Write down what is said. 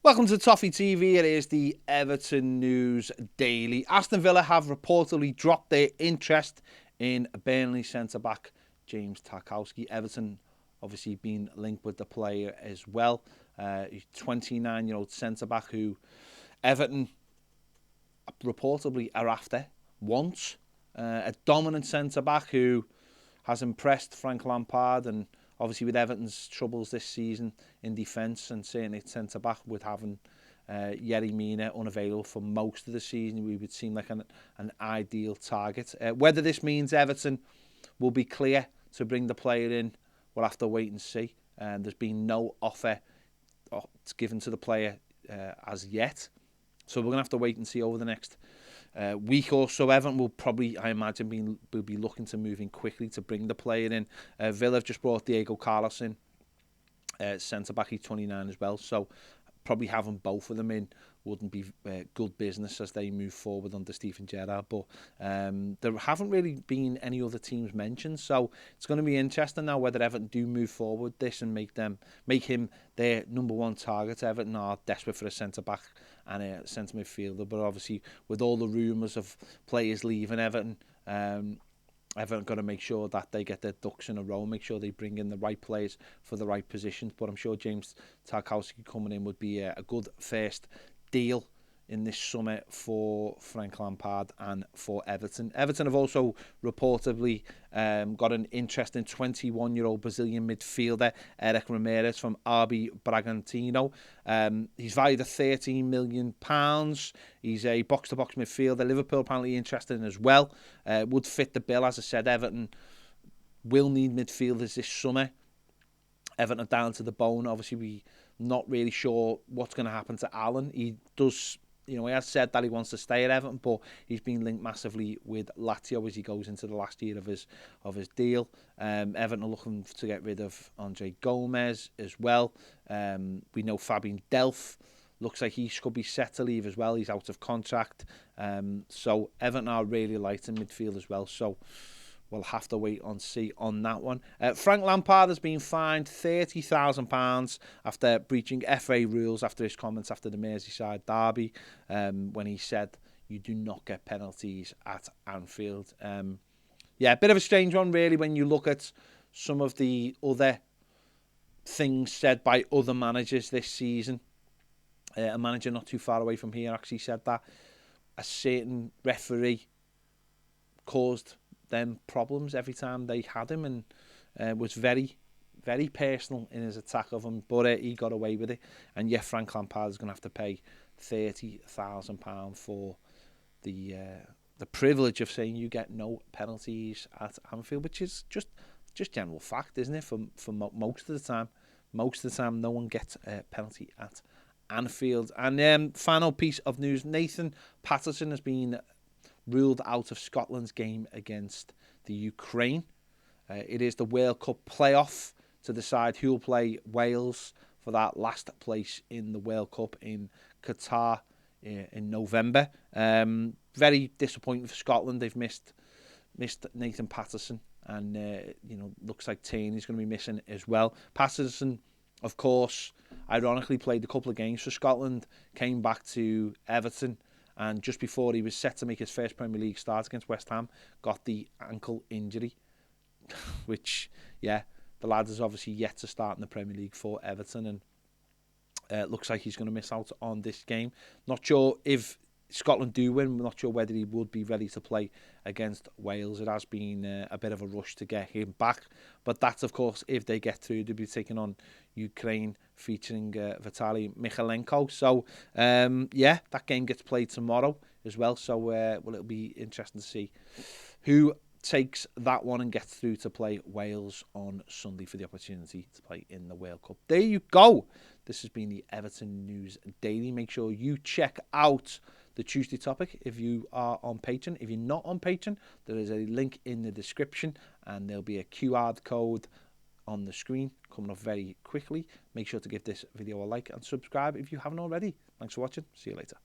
Welcome to Toffee TV. It is the Everton News Daily. Aston Villa have reportedly dropped their interest in Burnley centre-back James Tarkowski. Everton obviously been linked with the player as well. He's 29-year-old centre-back who Everton reportedly are after once. A dominant centre-back who has impressed Frank Lampard, and obviously with Everton's troubles this season in defence and certainly at centre-back with having Yerry Mina unavailable for most of the season, we would seem like an ideal target. Whether this means Everton will be clear to bring the player in, we'll have to wait and see. There's been no offer given to the player as yet. So we're going to have to wait and see over the next week or so. Everton will probably, I imagine, will be looking to move in quickly to bring the player in. Villa have just brought Diego Carlos in, centre-back, he's 29 as well. So probably having both of them in wouldn't be good business as they move forward under Steven Gerrard. But there haven't really been any other teams mentioned. So it's going to be interesting now whether Everton do move forward this and make him their number one target. Everton are desperate for a centre-back and a centre midfielder. But obviously with all the rumours of players leaving Everton, Everton got to make sure that they get their ducks in a row, make sure they bring in the right players for the right positions. But I'm sure James Tarkowski coming in would be a good first deal in this summer for Frank Lampard and for Everton. Everton have also reportedly got an interest in 21-year-old Brazilian midfielder Eric Ramirez from RB Bragantino. He's valued at £13 million. He's a box-to-box midfielder. Liverpool apparently interested in as well. Would fit the bill. As I said, Everton will need midfielders this summer. Everton are down to the bone. Obviously, we're not really sure what's going to happen to Allen. He does... he has said that he wants to stay at Everton, but he's been linked massively with Lazio as he goes into the last year of his deal. Everton are looking to get rid of Andre Gomez as well. We know Fabian Delph looks like he could be set to leave as well. He's out of contract. So Everton are really light in midfield as well. So we'll have to wait and see on that one. Frank Lampard has been fined £30,000 after breaching FA rules after his comments after the Merseyside derby, when he said, "You do not get penalties at Anfield." A bit of a strange one, really, when you look at some of the other things said by other managers this season. A manager not too far away from here actually said that a certain referee caused them problems every time they had him, and was very, very personal in his attack of him, but he got away with it. And Frank Lampard is going to have to pay £30,000 for the privilege of saying you get no penalties at Anfield, which is just general fact, isn't it? For most of the time, no one gets a penalty at Anfield. And final piece of news: Nathan Patterson has been ruled out of Scotland's game against the Ukraine. It is the World Cup playoff to decide who will play Wales for that last place in the World Cup in Qatar in November. Very disappointing for Scotland. They've missed Nathan Patterson, and looks like Tierney's going to be missing as well. Patterson, of course, ironically played a couple of games for Scotland, came back to Everton, and just before he was set to make his first Premier League start against West Ham, got the ankle injury, which, the lad is obviously yet to start in the Premier League for Everton, and looks like he's going to miss out on this game. Not sure if Scotland do win. We're not sure whether he would be ready to play against Wales. It has been a bit of a rush to get him back. But that's, of course, if they get through, they'll be taking on Ukraine featuring Vitaly Mikhailenko. So, that game gets played tomorrow as well. So, it'll be interesting to see who takes that one and gets through to play Wales on Sunday for the opportunity to play in the World Cup. There you go. This has been the Everton News Daily. Make sure you check out the Tuesday topic if you are on Patreon. If you're not on Patreon, there is a link in the description, and there'll be a QR code on the screen coming up very quickly. Make sure to give this video a like and subscribe if you haven't already. Thanks for watching. See you later.